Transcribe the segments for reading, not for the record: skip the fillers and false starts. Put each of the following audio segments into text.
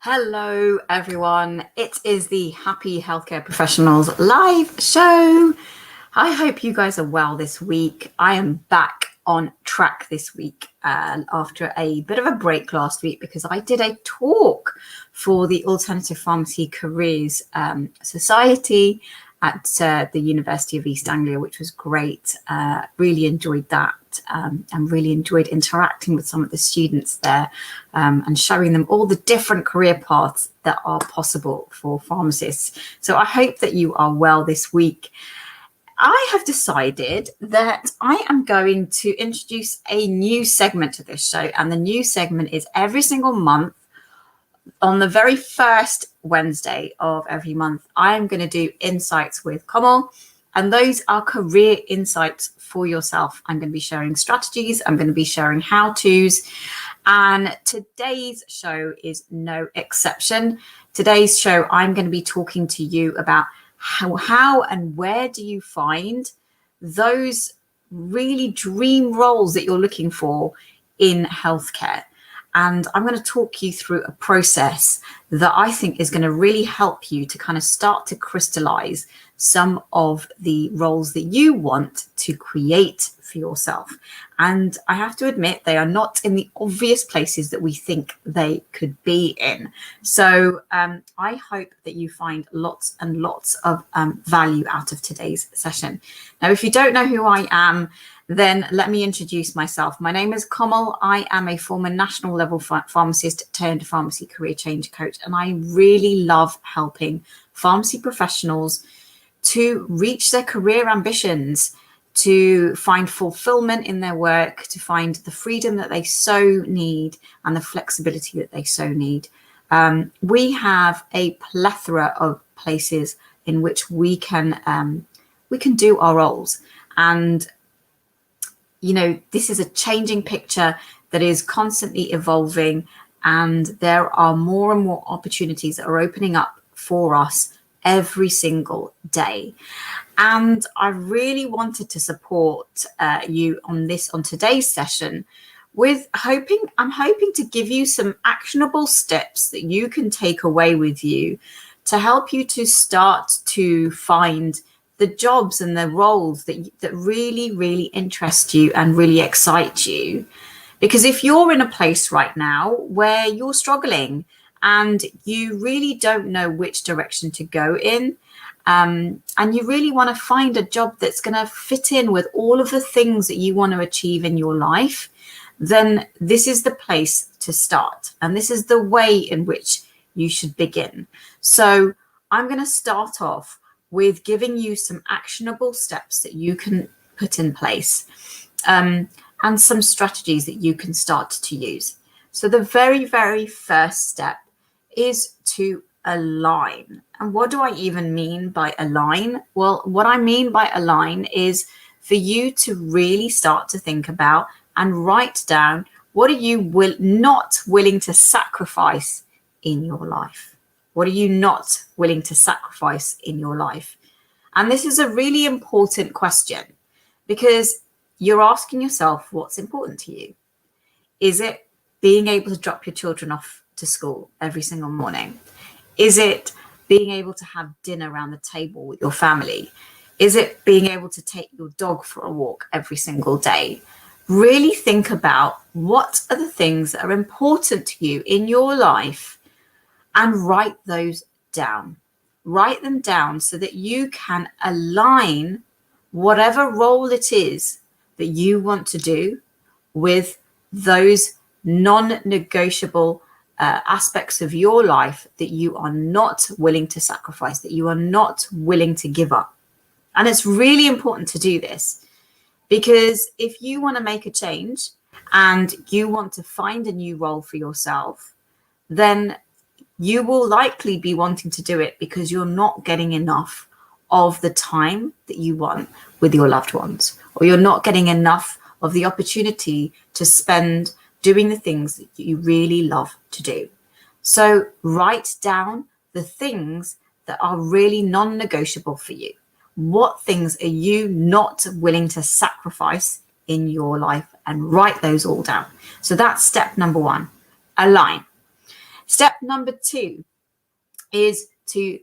Hello, everyone. It is the Happy Healthcare Professionals live show. I hope you guys are well this week. I am back on track this week after a bit of a break last week because I did a talk for the Alternative Pharmacy Careers Society at the University of East Anglia, which was great. Really enjoyed that and really enjoyed interacting with some of the students there and showing them all the different career paths that are possible for pharmacists. So I hope that you are well this week. I have decided that I am going to introduce a new segment to this show, and the new segment is every single month. On the very first Wednesday of every month, I am going to do Insights with Kamal, and those are career insights for yourself. I'm going to be sharing strategies. I'm going to be sharing how-tos, and today's show is no exception. Today's show, I'm going to be talking to you about how and where do you find those really dream roles that you're looking for in healthcare. And I'm going to talk you through a process that I think is going to really help you to kind of start to crystallize some of the roles that you want to create for yourself. And I have to admit, they are not in the obvious places that we think they could be in. So I hope that you find lots and lots of value out of today's session. Now, if you don't know who I am, then let me introduce myself. My name is Kamal. I am a former national level pharmacist turned pharmacy career change coach, and I really love helping pharmacy professionals to reach their career ambitions, to find fulfillment in their work, to find the freedom that they so need and the flexibility that they so need. We have a plethora of places in which we can do our roles. And you know, this is a changing picture that is constantly evolving, and there are more and more opportunities that are opening up for us every single day. And I really wanted to support you on today's session with I'm hoping to give you some actionable steps that you can take away with you to help you to start to find the jobs and the roles that really, really interest you and really excite you. Because if you're in a place right now where you're struggling and you really don't know which direction to go in, and you really want to find a job that's going to fit in with all of the things that you want to achieve in your life, then this is the place to start. And this is the way in which you should begin. So I'm going to start off with giving you some actionable steps that you can put in place and some strategies that you can start to use. So the very, very first step is to align. And what do I even mean by align? Well, what I mean by align is for you to really start to think about and write down what are you not willing to sacrifice in your life. What are you not willing to sacrifice in your life? And this is a really important question because you're asking yourself what's important to you. Is it being able to drop your children off to school every single morning? Is it being able to have dinner around the table with your family? Is it being able to take your dog for a walk every single day? Really think about what are the things that are important to you in your life and write those down. Write them down so that you can align whatever role it is that you want to do with those non-negotiable aspects of your life that you are not willing to sacrifice, that you are not willing to give up. And it's really important to do this because if you want to make a change and you want to find a new role for yourself, then you will likely be wanting to do it because you're not getting enough of the time that you want with your loved ones, or you're not getting enough of the opportunity to spend doing the things that you really love to do. So write down the things that are really non-negotiable for you. What things are you not willing to sacrifice in your life, and write those all down. So that's step number one, align. Step number 2 is to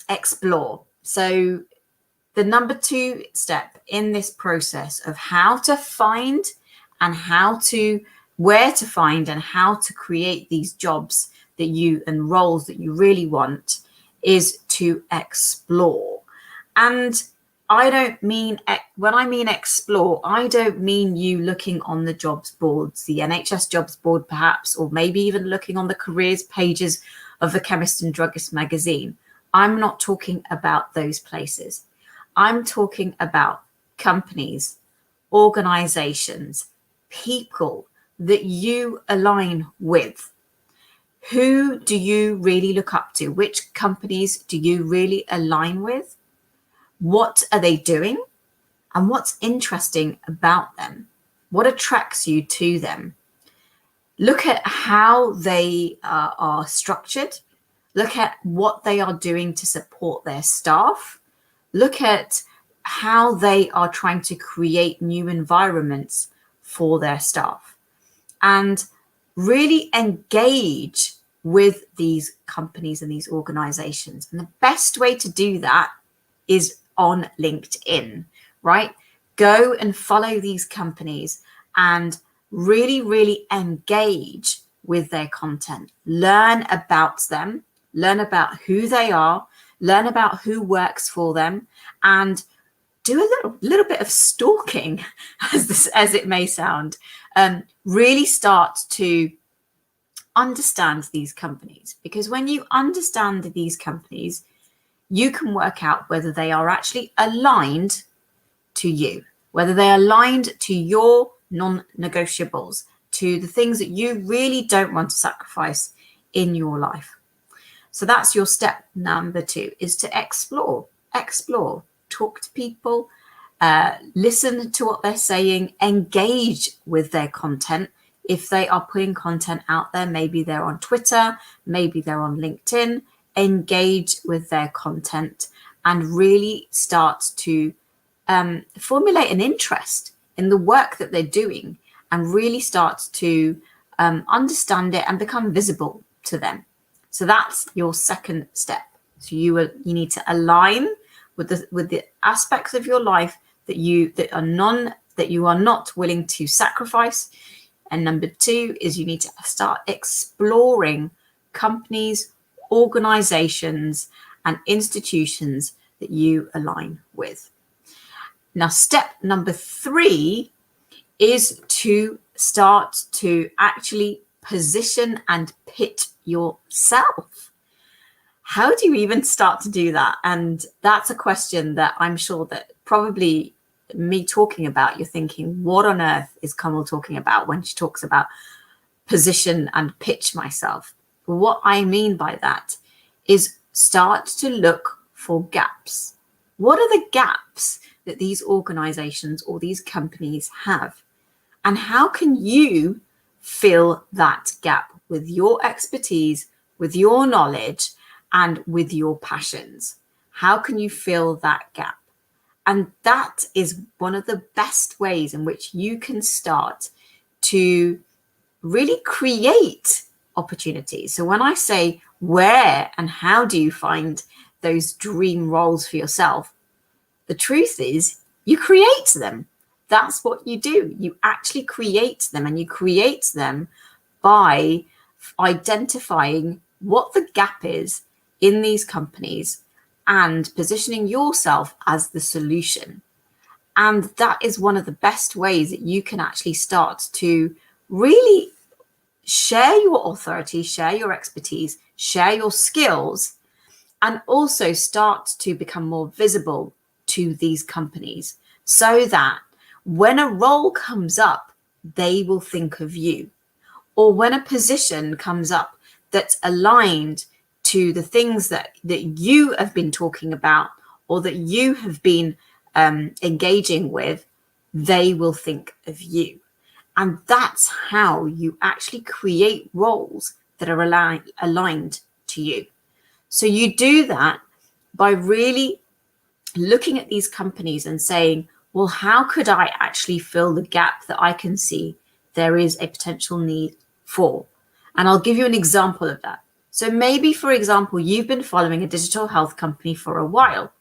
explore. So the number 2 step in this process of how to find and where to find and how to create these jobs and roles that you really want is to explore. And when I mean explore, I don't mean you looking on the jobs boards, the NHS jobs board perhaps, or maybe even looking on the careers pages of the Chemist and Druggist magazine. I'm not talking about those places. I'm talking about companies, organizations, people that you align with. Who do you really look up to? Which companies do you really align with? What are they doing? And what's interesting about them? What attracts you to them? Look at how they are structured. Look at what they are doing to support their staff. Look at how they are trying to create new environments for their staff. And really engage with these companies and these organizations. And the best way to do that is on LinkedIn, right? Go and follow these companies and really, really engage with their content. Learn about them, learn about who they are, learn about who works for them, and do a little bit of stalking, as it may sound. Really start to understand these companies, because when you understand these companies, you can work out whether they are actually aligned to you, whether they are aligned to your non-negotiables, to the things that you really don't want to sacrifice in your life. So that's your step number 2, is to explore, talk to people, listen to what they're saying, engage with their content. If they are putting content out there, maybe they're on Twitter, maybe they're on LinkedIn, engage with their content and really start to formulate an interest in the work that they're doing, and really start to understand it and become visible to them. So that's your second step. So you need to align with the aspects of your life that you are not willing to sacrifice. And number 2 is you need to start exploring companies, organizations, and institutions that you align with. Now, step number 3 is to start to actually position and pitch yourself. How do you even start to do that? And that's a question that I'm sure that probably me talking about, you're thinking, what on earth is Kamal talking about when she talks about position and pitch myself? What I mean by that is start to look for gaps. What are the gaps that these organizations or these companies have? And how can you fill that gap with your expertise, with your knowledge, and with your passions? How can you fill that gap? And that is one of the best ways in which you can start to really create opportunities. So when I say where and how do you find those dream roles for yourself, the truth is you create them. That's what you do. You actually create them, and you create them by identifying what the gap is in these companies and positioning yourself as the solution. And that is one of the best ways that you can actually start to really share your authority, share your expertise, share your skills, and also start to become more visible to these companies, so that when a role comes up, they will think of you. Or when a position comes up that's aligned to the things that you have been talking about or that you have been engaging with, they will think of you. And that's how you actually create roles that are aligned to you. So you do that by really looking at these companies and saying, well, how could I actually fill the gap that I can see there is a potential need for? And I'll give you an example of that. So maybe, for example, you've been following a digital health company for a while.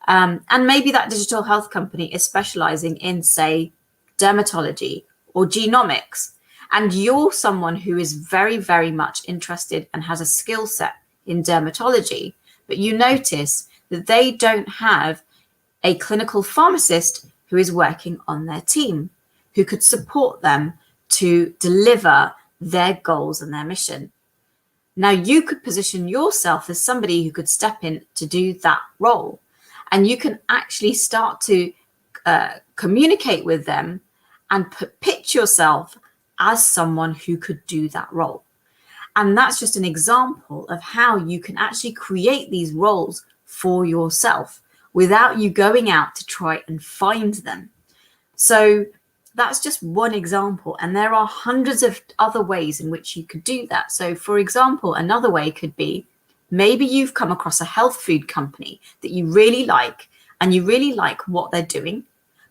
And maybe that digital health company is specializing in, say, dermatology or genomics. And you're someone who is very, very much interested and has a skill set in dermatology, but you notice that they don't have a clinical pharmacist who is working on their team, who could support them to deliver their goals and their mission. Now, you could position yourself as somebody who could step in to do that role. And you can actually start to communicate with them and pitch yourself as someone who could do that role. And that's just an example of how you can actually create these roles for yourself without you going out to try and find them. So that's just one example. And there are hundreds of other ways in which you could do that. So, for example, another way could be maybe you've come across a health food company that you really like and you really like what they're doing,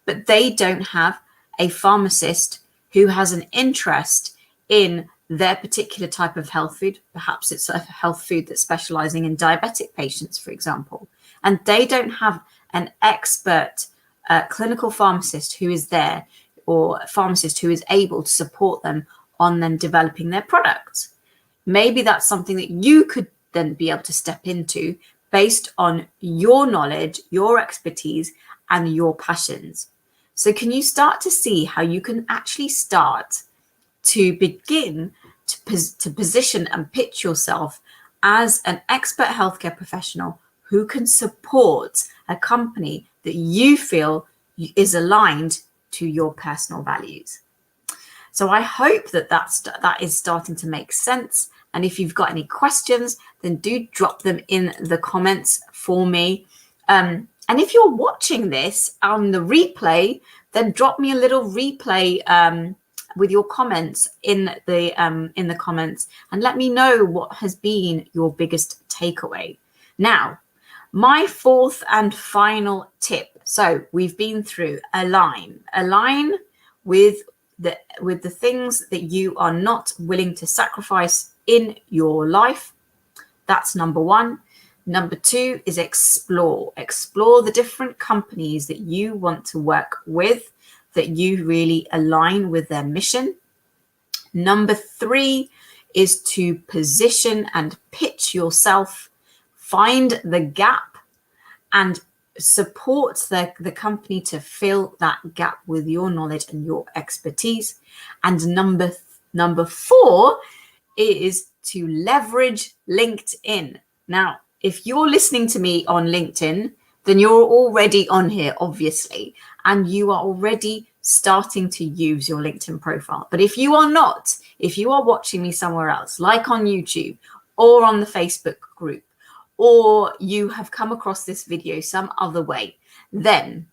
but they don't have a pharmacist who has an interest in their particular type of health food. Perhaps it's a health food that's specializing in diabetic patients, for example, and they don't have an expert clinical pharmacist who is there, or a pharmacist who is able to support them on them developing their products. Maybe that's something that you could then be able to step into based on your knowledge, your expertise, and your passions. So can you start to see how you can actually start to begin to position and pitch yourself as an expert healthcare professional who can support a company that you feel is aligned to your personal values? So I hope that that is starting to make sense. And if you've got any questions, then do drop them in the comments for me. And if you're watching this on the replay, then drop me a little replay with your comments in the comments, and let me know what has been your biggest takeaway. Now, my fourth and final tip. So we've been through align with the things that you are not willing to sacrifice in your life. That's number one. Number two is explore the different companies that you want to work with, that you really align with their mission. Number three is to position and pitch yourself, find the gap and support the company to fill that gap with your knowledge and your expertise. And number four is to leverage LinkedIn. Now, if you're listening to me on LinkedIn, then you're already on here, obviously, and you are already starting to use your LinkedIn profile. But if you are not, if you are watching me somewhere else, like on YouTube or on the Facebook group, or you have come across this video some other way, then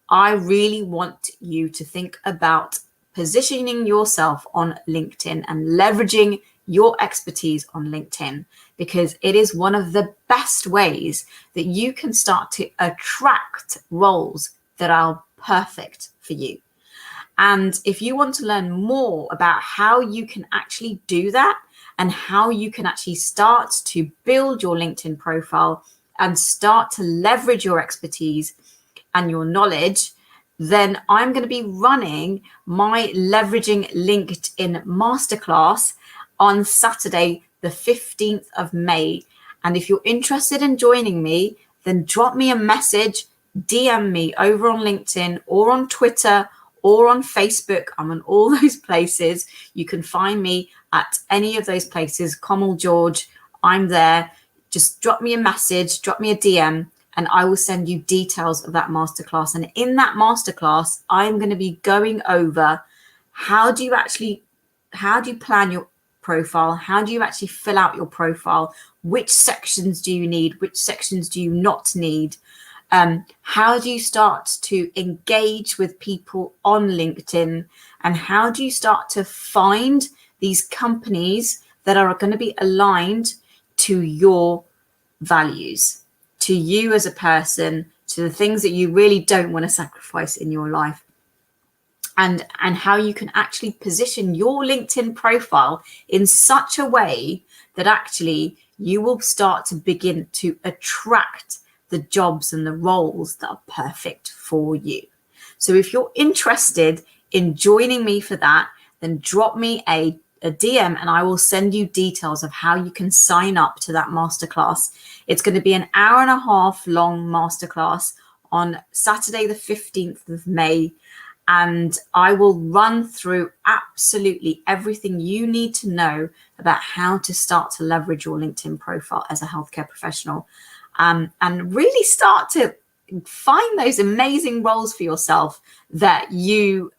I really want you to think about positioning yourself on LinkedIn and leveraging your expertise on LinkedIn, because it is one of the best ways that you can start to attract roles that are perfect for you. And if you want to learn more about how you can actually do that and how you can actually start to build your LinkedIn profile and start to leverage your expertise and your knowledge, then I'm going to be running my Leveraging LinkedIn Masterclass on Saturday, the 15th of May. And if you're interested in joining me, then drop me a message, DM me over on LinkedIn or on Twitter or on Facebook. I'm on all those places. You can find me at any of those places. Comal George, I'm there. Just drop me a message, drop me a DM, and I will send you details of that masterclass. And in that masterclass, I'm going to be going over how do you plan your profile? How do you actually fill out your profile? Which sections do you need? Which sections do you not need? How do you start to engage with people on LinkedIn? And how do you start to find these companies that are going to be aligned to your values, to you as a person, to the things that you really don't want to sacrifice in your life? and how you can actually position your LinkedIn profile in such a way that actually you will start to begin to attract the jobs and the roles that are perfect for you. So if you're interested in joining me for that, then drop me a DM and I will send you details of how you can sign up to that masterclass. It's going to be an hour and a half long masterclass on Saturday, the 15th of May. And I will run through absolutely everything you need to know about how to start to leverage your LinkedIn profile as a healthcare professional, and really start to find those amazing roles for yourself that you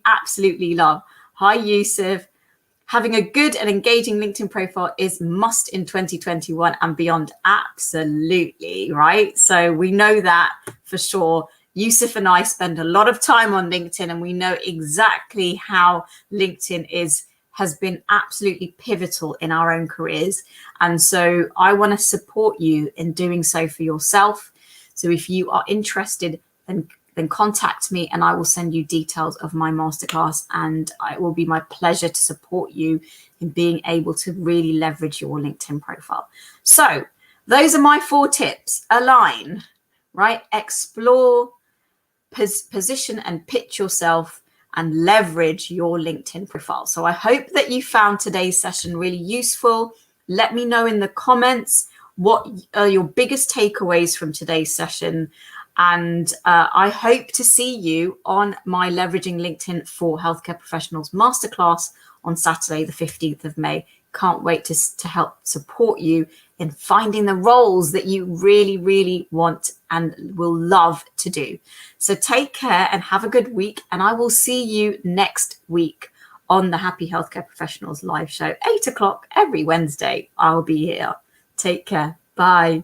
absolutely love. Hi, Yusuf. Having a good and engaging LinkedIn profile is must in 2021 and beyond. Absolutely, right? So we know that for sure. Yusuf and I spend a lot of time on LinkedIn, and we know exactly how LinkedIn has been absolutely pivotal in our own careers. And so I want to support you in doing so for yourself. So if you are interested, then contact me and I will send you details of my masterclass, and it will be my pleasure to support you in being able to really leverage your LinkedIn profile. So those are my 4 tips. Align, right? Explore, position and pitch yourself, and leverage your LinkedIn profile. So I hope that you found today's session really useful. Let me know in the comments what are your biggest takeaways from today's session. And I hope to see you on my Leveraging LinkedIn for Healthcare Professionals Masterclass on Saturday, the 15th of May. Can't wait to help support you in finding the roles that you really, really want and will love to do. So take care and have a good week. And I will see you next week on the Happy Healthcare Professionals live show, 8 o'clock every Wednesday. I'll be here. Take care. Bye.